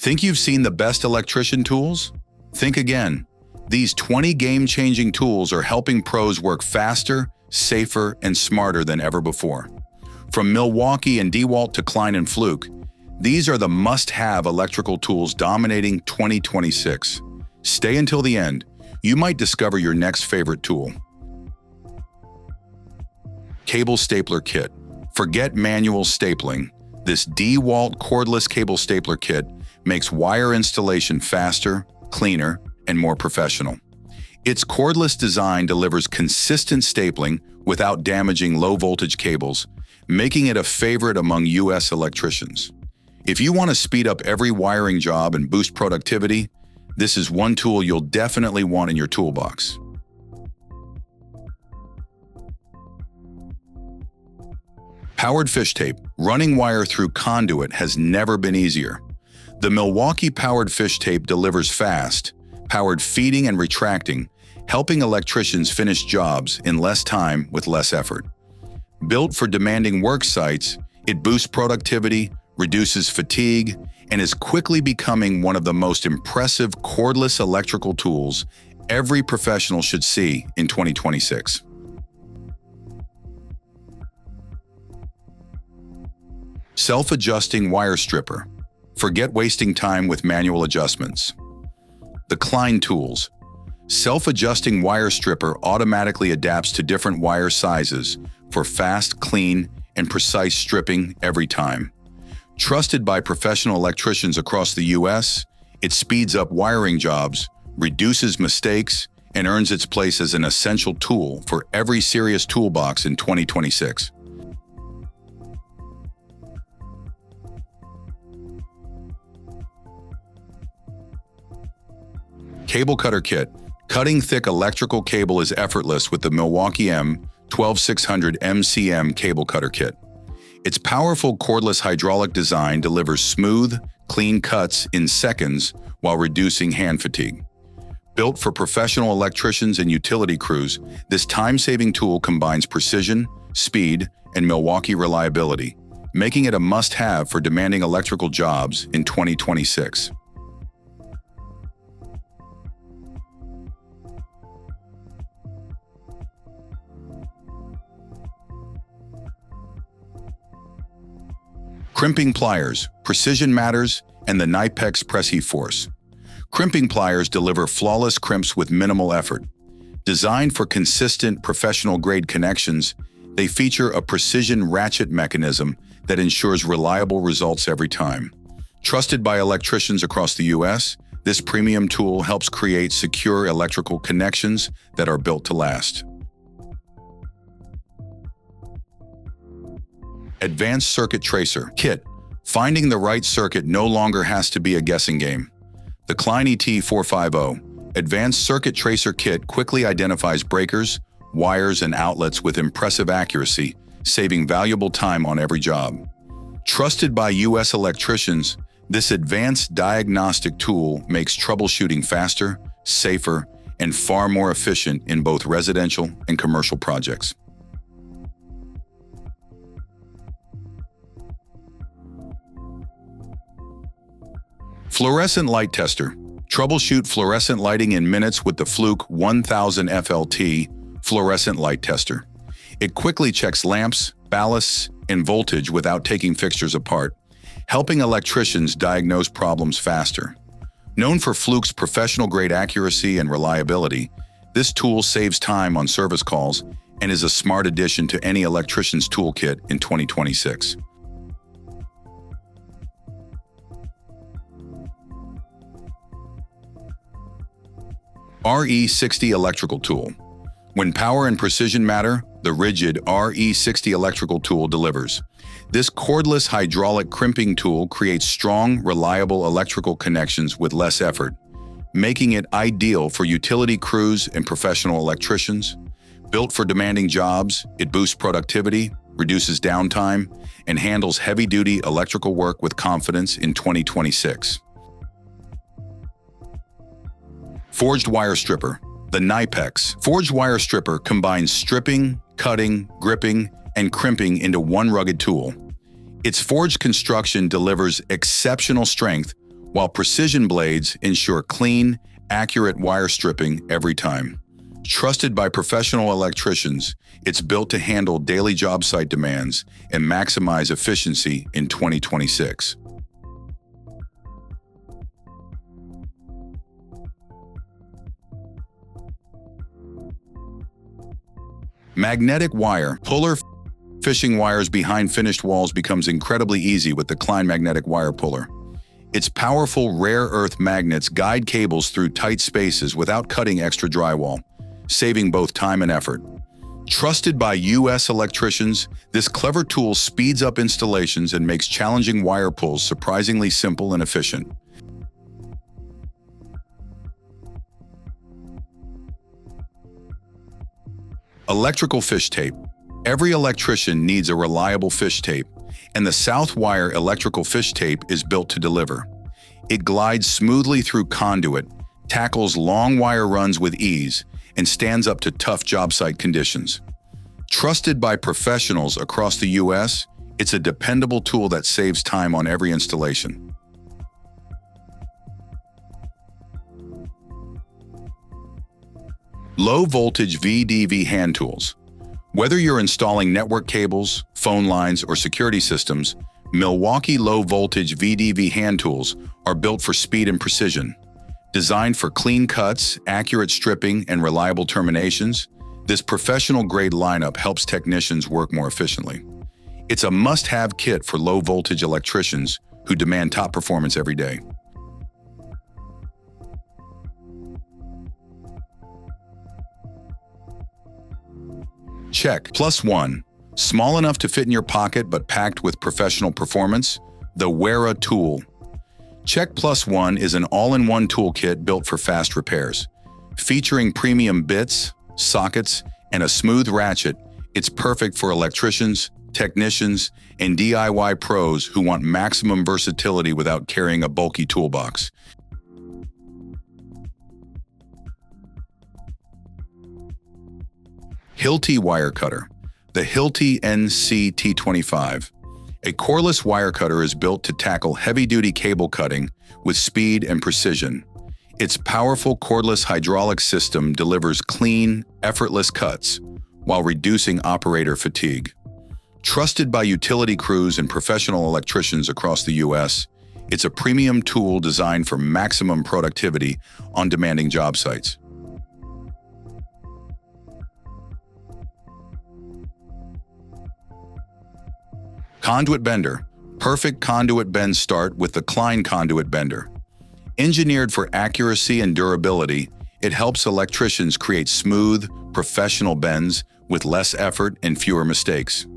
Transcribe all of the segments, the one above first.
Think you've seen the best electrician tools? Think again. These 20 game-changing tools are helping pros work faster, safer, and smarter than ever before. From Milwaukee and DEWALT to Klein and Fluke, these are the must-have electrical tools dominating 2026. Stay until the end. You might discover your next favorite tool. Cable Stapler Kit. Forget manual stapling. This DEWALT cordless cable stapler kit makes wire installation faster, cleaner, and more professional. Its cordless design delivers consistent stapling without damaging low-voltage cables, making it a favorite among U.S. electricians. If you want to speed up every wiring job and boost productivity, this is one tool you'll definitely want in your toolbox. Powered fish tape. Running wire through Conduit has never been easier. The Milwaukee powered fish tape delivers fast, powered feeding and retracting, helping electricians finish jobs in less time with less effort. Built for demanding work sites, it boosts productivity, reduces fatigue, and is quickly becoming one of the most impressive cordless electrical tools every professional should see in 2026. Self-adjusting wire stripper. Forget wasting time with manual adjustments. The KleinTools. Self-adjusting wire stripper automatically adapts to different wire sizes for fast, clean, and precise stripping every time. Trusted by professional electricians across the U.S., it speeds up wiring jobs, reduces mistakes, and earns its place as an essential tool for every serious toolbox in 2026. Cable Cutter Kit. Cutting thick electrical cable is effortless with the Milwaukee M12600 MCM Cable Cutter Kit. Its powerful cordless hydraulic design delivers smooth, clean cuts in seconds while reducing hand fatigue. Built for professional electricians and utility crews, this time-saving tool combines precision, speed, and Milwaukee reliability, making it a must-have for demanding electrical jobs in 2026. Crimping pliers, precision matters, and the Knipex PreciForce. Crimping pliers deliver flawless crimps with minimal effort. Designed for consistent, professional-grade connections, they feature a precision ratchet mechanism that ensures reliable results every time. Trusted by electricians across the U.S., this premium tool helps create secure electrical connections that are built to last. Advanced Circuit Tracer Kit. Finding the right circuit no longer has to be a guessing game. The Klein ET450 Advanced Circuit Tracer Kit quickly identifies breakers, wires, and outlets with impressive accuracy, saving valuable time on every job. Trusted by U.S. electricians, this advanced diagnostic tool makes troubleshooting faster, safer, and far more efficient in both residential and commercial projects. Fluorescent Light Tester. Troubleshoot fluorescent lighting in minutes with the Fluke 1000 FLT Fluorescent Light Tester. It quickly checks lamps, ballasts, and voltage without taking fixtures apart, helping electricians diagnose problems faster. Known for Fluke's professional-grade accuracy and reliability, this tool saves time on service calls and is a smart addition to any electrician's toolkit in 2026. RE60 Electrical Tool. When power and precision matter, the RIDGID RE60 Electrical Tool delivers. This cordless hydraulic crimping tool creates strong, reliable electrical connections with less effort, making it ideal for utility crews and professional electricians. Built for demanding jobs, it boosts productivity, reduces downtime, and handles heavy-duty electrical work with confidence in 2026. Forged Wire Stripper. The Knipex Forged Wire Stripper combines stripping, cutting, gripping, and crimping into one rugged tool. Its forged construction delivers exceptional strength while precision blades ensure clean, accurate wire stripping every time. Trusted by professional electricians, it's built to handle daily job site demands and maximize efficiency in 2026. Magnetic wire puller. Fishing wires behind finished walls becomes incredibly easy with the Klein magnetic wire puller. Its powerful rare earth magnets guide cables through tight spaces without cutting extra drywall, saving both time and effort. Trusted by U.S. electricians, this clever tool speeds up installations and makes challenging wire pulls surprisingly simple and efficient. Electrical fish tape. Every electrician needs a reliable fish tape, and the Southwire electrical fish tape is built to deliver. It glides smoothly through conduit, tackles long wire runs with ease, and stands up to tough job site conditions. Trusted by professionals across the U.S., it's a dependable tool that saves time on every installation. Low-voltage VDV hand tools. Whether you're installing network cables, phone lines, or security systems, Milwaukee low-voltage VDV hand tools are built for speed and precision. Designed for clean cuts, accurate stripping, and reliable terminations, this professional-grade lineup helps technicians work more efficiently. It's a must-have kit for low-voltage electricians who demand top performance every day. Check. +1. Small enough to fit in your pocket but packed with professional performance? The Wera tool. Check +1 is an all-in-one toolkit built for fast repairs. Featuring premium bits, sockets, and a smooth ratchet, it's perfect for electricians, technicians, and DIY pros who want maximum versatility without carrying a bulky toolbox. Hilti wire cutter. The Hilti NC-T25. A cordless wire cutter is built to tackle heavy-duty cable cutting with speed and precision. Its powerful cordless hydraulic system delivers clean, effortless cuts while reducing operator fatigue. Trusted by utility crews and professional electricians across the U.S., it's a premium tool designed for maximum productivity on demanding job sites. Conduit bender. Perfect conduit bends start with the Klein conduit bender. Engineered for accuracy and durability, it helps electricians create smooth, professional bends with less effort and fewer mistakes.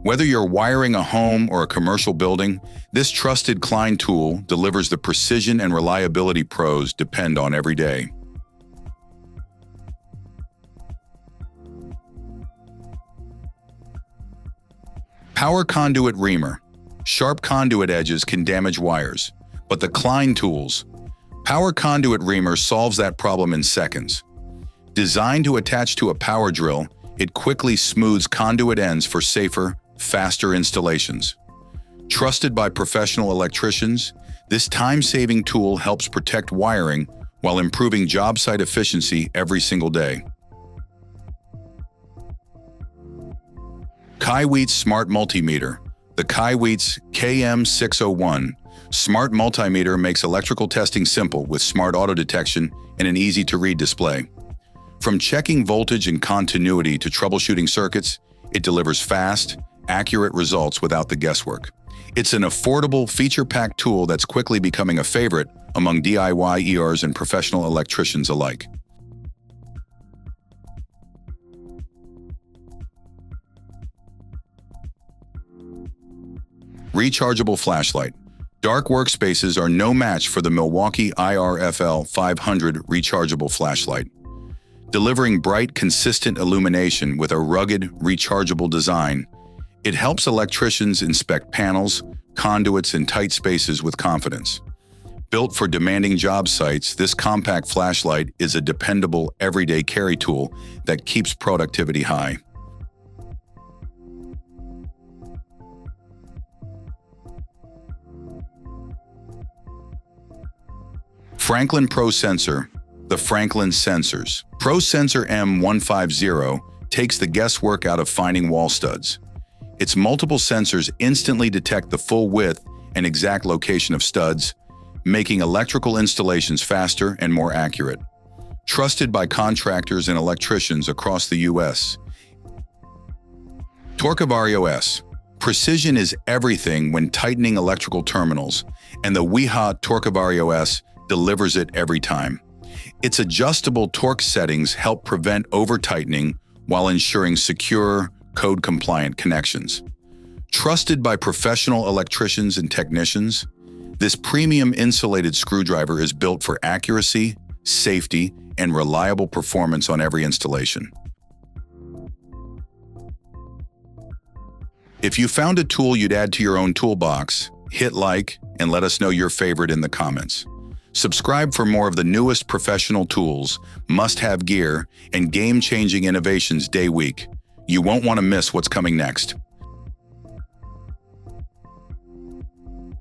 Whether you're wiring a home or a commercial building, this trusted Klein tool delivers the precision and reliability pros depend on every day. Power conduit reamer. Sharp conduit edges can damage wires, but the KleinTools power conduit reamer solves that problem in seconds. Designed to attach to a power drill, it quickly smooths conduit ends for safer, faster installations. Trusted by professional electricians, this time-saving tool helps protect wiring while improving job site efficiency every single day. Kaiweets Smart Multimeter. The Kaiweets KM601 Smart Multimeter makes electrical testing simple with smart auto detection and an easy-to-read display. From checking voltage and continuity to troubleshooting circuits, it delivers fast, accurate results without the guesswork. It's an affordable, feature-packed tool that's quickly becoming a favorite among DIY ERs and professional electricians alike. Rechargeable flashlight. Dark workspaces are no match for the Milwaukee IRFL 500 rechargeable flashlight. Delivering bright, consistent illumination with a rugged, rechargeable design, it helps electricians inspect panels, conduits, and tight spaces with confidence. Built for demanding job sites, this compact flashlight is a dependable, everyday carry tool that keeps productivity high. Franklin ProSensor, the Franklin Sensors. ProSensor M150 takes the guesswork out of finding wall studs. Its multiple sensors instantly detect the full width and exact location of studs, making electrical installations faster and more accurate. Trusted by contractors and electricians across the U.S. TorqueVario-S. Precision is everything when tightening electrical terminals, and the Wiha TorqueVario-S delivers it every time. Its adjustable torque settings help prevent over-tightening while ensuring secure, code-compliant connections. Trusted by professional electricians and technicians, this premium insulated screwdriver is built for accuracy, safety, and reliable performance on every installation. If you found a tool you'd add to your own toolbox, hit like and let us know your favorite in the comments. Subscribe for more of the newest professional tools, must-have gear, and game-changing innovations day-week. You won't want to miss what's coming next.